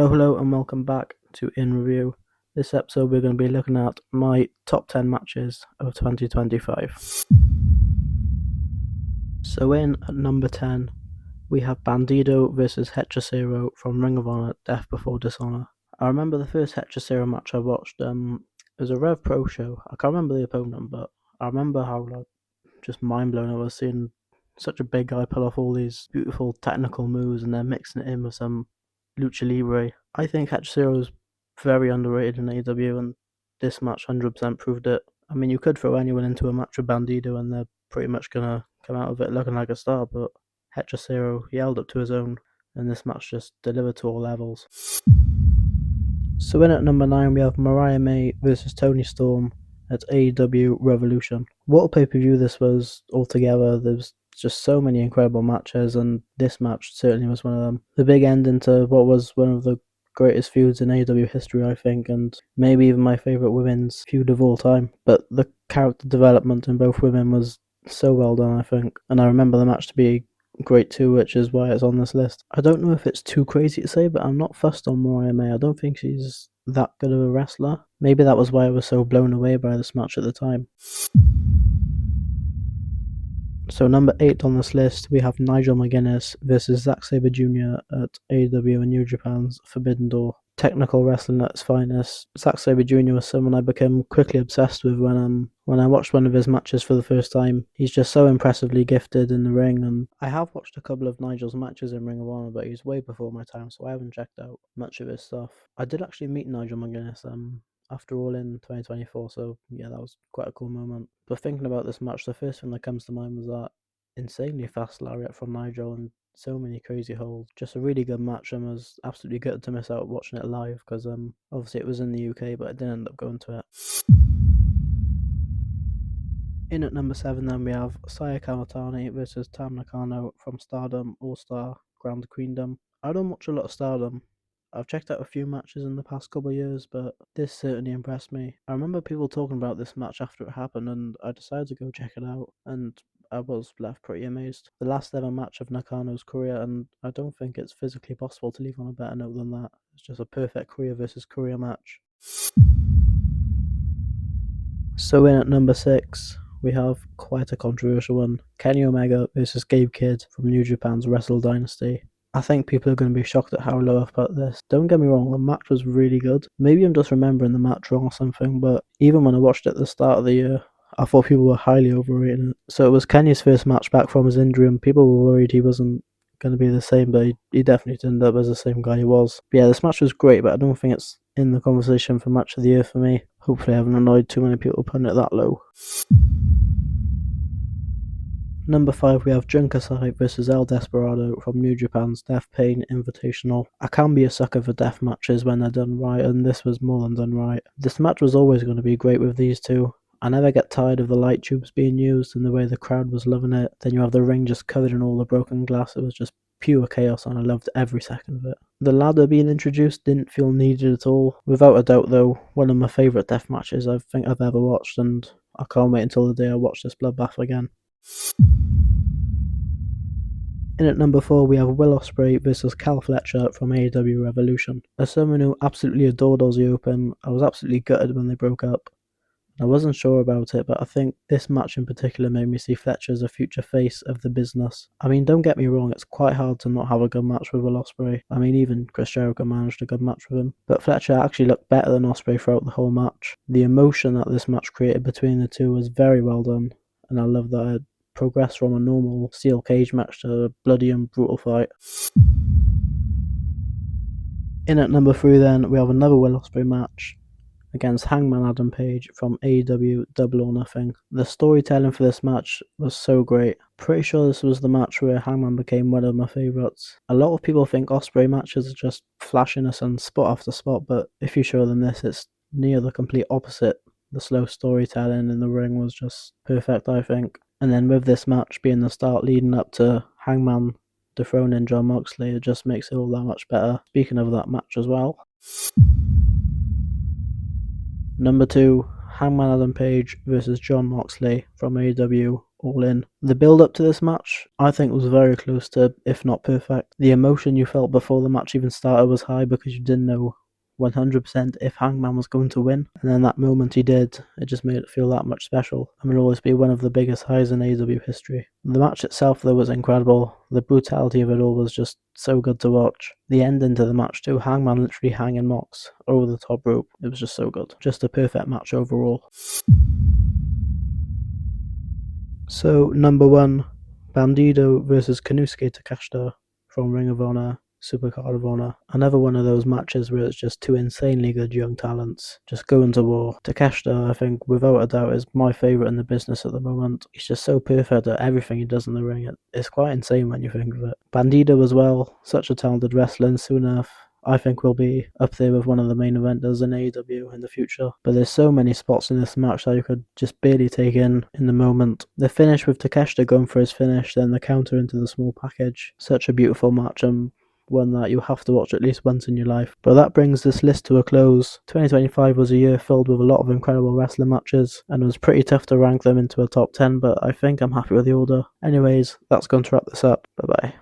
Hello, and welcome back to In Review. This episode, we're going to be looking at my top 10 matches of 2025. So, in at number 10, we have Bandido versus Hechicero from Ring of Honor Death Before Dishonor. I remember the first Hechicero match I watched, it was a Rev Pro show. I can't remember the opponent, but I remember how just mind blown I was seeing such a big guy pull off all these beautiful technical moves and then mixing it in with some Lucha Libre. I think Hechicero is very underrated in AEW, and this match 100% proved it. I mean, you could throw anyone into a match with Bandido and they're pretty much going to come out of it looking like a star, but Hechicero, he held up to his own, and this match just delivered to all levels. So in at number 9, we have Mariah May versus Toni Storm at AEW Revolution. What a pay-per-view this was altogether. There's just so many incredible matches, and this match certainly was one of them. The big ending to what was one of the greatest feuds in AEW history, I think, and maybe even my favourite women's feud of all time. But the character development in both women was so well done, I think, and I remember the match to be great too, which is why it's on this list. I don't know if it's too crazy to say, but I'm not fussed on Mariah May. I don't think she's that good of a wrestler. Maybe that was why I was so blown away by this match at the time. So number 8 on this list, we have Nigel McGuinness versus Zack Sabre Jr. at AEW and New Japan's Forbidden Door. Technical wrestling at its finest. Zack Sabre Jr. was someone I became quickly obsessed with when I watched one of his matches for the first time. He's just so impressively gifted in the ring, and I have watched a couple of Nigel's matches in Ring of Honor, but he's way before my time, so I haven't checked out much of his stuff. I did actually meet Nigel McGuinness after All In 2024, so yeah, that was quite a cool moment. But thinking about this match, the first thing that comes to mind was that insanely fast lariat from Nigel and so many crazy holds. Just a really good match, and was absolutely gutted to miss out watching it live because obviously it was in the UK, but I didn't end up going to it. In at number 7, then we have Saya Kamatani versus Tam Nakano from Stardom All-Star Grand Queendom. I don't watch a lot of Stardom. I've checked out a few matches in the past couple of years, but this certainly impressed me. I remember people talking about this match after it happened, and I decided to go check it out, and I was left pretty amazed. The last ever match of Nakano's career, and I don't think it's physically possible to leave on a better note than that. It's just a perfect career versus career match. So in at number 6, we have quite a controversial one. Kenny Omega versus Gabe Kidd from New Japan's Wrestle Dynasty. I think people are going to be shocked at how low I've put this. Don't get me wrong, the match was really good. Maybe I'm just remembering the match wrong or something, but even when I watched it at the start of the year, I thought people were highly overrating it. So it was Kenny's first match back from his injury, and people were worried he wasn't going to be the same, but he definitely turned up as the same guy he was. But yeah, this match was great, but I don't think it's in the conversation for match of the year for me. Hopefully I haven't annoyed too many people putting it that low. Number 5, we have Jun Kasai versus El Desperado from New Japan's Death Pain Invitational. I can be a sucker for death matches when they're done right, and this was more than done right. This match was always going to be great with these two. I never get tired of the light tubes being used and the way the crowd was loving it. Then you have the ring just covered in all the broken glass. It was just pure chaos, and I loved every second of it. The ladder being introduced didn't feel needed at all. Without a doubt though, one of my favourite death matches I think I've ever watched, and I can't wait until the day I watch this bloodbath again. In at number 4, we have Will Ospreay versus Cal Fletcher from AEW Revolution. As someone who absolutely adored Aussie Open, I was absolutely gutted when they broke up. I wasn't sure about it, but I think this match in particular made me see Fletcher as a future face of the business. I mean, don't get me wrong, it's quite hard to not have a good match with Will Ospreay. I mean, even Chris Jericho managed a good match with him. But Fletcher actually looked better than Ospreay throughout the whole match. The emotion that this match created between the two was very well done, and I love that it progressed from a normal steel cage match to a bloody and brutal fight. In at number 3 then, we have another Will Ospreay match against Hangman Adam Page from AEW Double or Nothing. The storytelling for this match was so great. Pretty sure this was the match where Hangman became one of my favourites. A lot of people think Ospreay matches are just flashiness and spot after spot, but if you show them this, it's near the complete opposite. The slow storytelling in the ring was just perfect, I think. And then with this match being the start leading up to Hangman dethroning Jon Moxley, it just makes it all that much better. Speaking of that match as well. Number 2, Hangman Adam Page versus Jon Moxley from AEW all in. The build up to this match, I think, was very close to, if not perfect. The emotion you felt before the match even started was high because you didn't know 100% if Hangman was going to win, and then that moment he did, it just made it feel that much special and will always be one of the biggest highs in AEW history. The match itself, though, was incredible. The brutality of it all was just so good to watch. The ending to the match too, Hangman literally hanging Mox over the top rope, it was just so good. Just a perfect match overall. So, number 1, Bandido versus Konosuke Takeshita from Ring of Honor, Supercard of Honor. Another one of those matches where it's just two insanely good young talents just going to war. Takeshita, I think, without a doubt, is my favourite in the business at the moment. He's just so perfect at everything he does in the ring. It's quite insane when you think of it. Bandido as well, such a talented wrestler, and soon enough I think will be up there with one of the main eventers in AEW in the future. But there's so many spots in this match that you could just barely take in the moment. The finish with Takeshita going for his finish, then the counter into the small package. Such a beautiful match, and one that you have to watch at least once in your life. But that brings this list to a close. 2025 was a year filled with a lot of incredible wrestling matches, and it was pretty tough to rank them into a top 10, but I think I'm happy with the order. Anyways, that's going to wrap this up. Bye bye.